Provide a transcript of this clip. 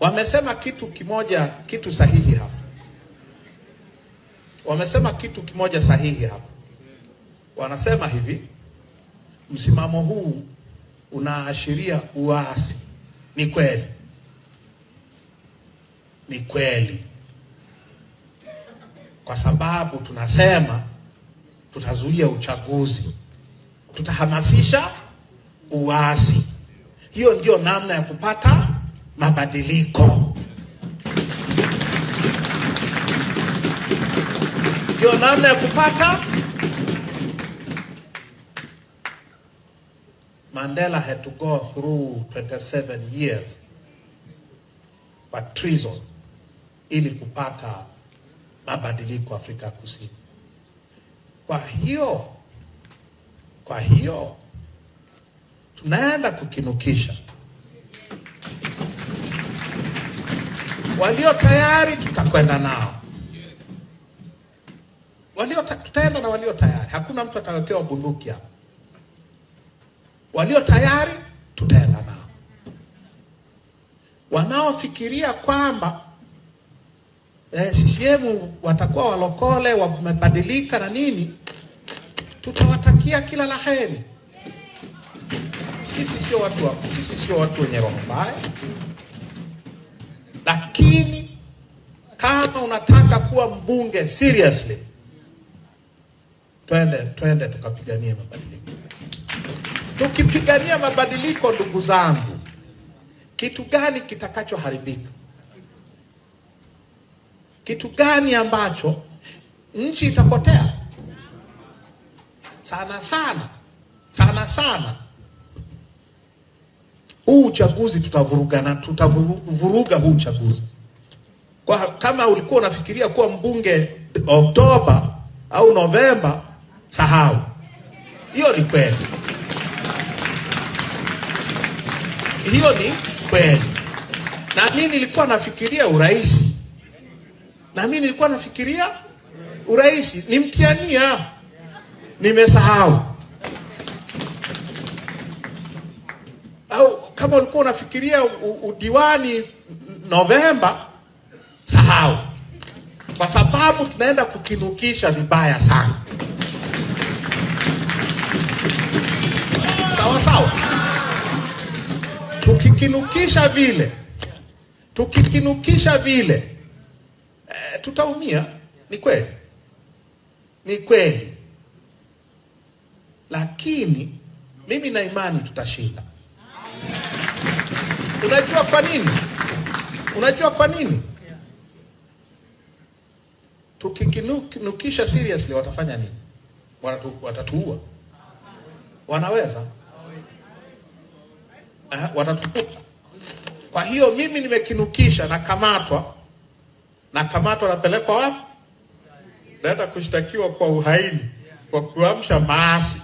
Wamesema kitu kimoja, kitu sahihi hapa. Wamesema kitu kimoja sahihi hapa. Wanasema hivi, msimamo huu unaashiria uasi. Ni kweli. Ni kweli. Kwa sababu tunasema tutazuia uchaguzi. Tutahamasisha uasi. Hiyo ndio namna ya kupata mabadiliko. Ndio namna ya kupata. Mandela had to go through 27 years but treason ili kupata mabadiliko Afrika Kusini. Kwa hiyo tunaenda kukinukisha. Walio tayari tutakwenda nao. Tutaenda na walio tayari. Hakuna mtu atawekewa bunduki hapa. Walio tayari tutaenda nao. Wanaofikiria kwamba CCM watakuwa walokole, wamebadilika na nini, tutawatakia kila laheri. Sisi sio watu wenye roho mbaya. Lakini kama unataka kuwa mbunge seriously, twende tukapigania mabadiliko. Tukipigania mabadiliko, ndugu zangu, kitu gani kitakachoharibika? Kitu gani ambacho nchi itapotea? Sana. Huu uchaguzi tutavuruga huu uchaguzi. Kama ulikuwa unafikiria kuwa mbunge Oktoba au Novemba, sahau. Hiyo ni kweli. Na mimi nilikuwa nafikiria urais. Nimtiania. Nimesahau. Au kama ulikuwa unafikiria udiwani Novemba, sahau. Kwa sababu tunaenda kukinukisha vibaya sana. Sawa. Tukikinukisha vile, tutaumia. Ni kweli. Lakini mimi na imani tutashinda. Unajua kwa nini? Tukikinukisha seriously, watafanya nini? Watatuua. Wanaweza? Watatuua. Kwa hiyo mimi nimekinukisha, nakamatwa, napelekwa wapi? Naenda kushtakiwa kwa uhaini, kwa kuamsha maasi.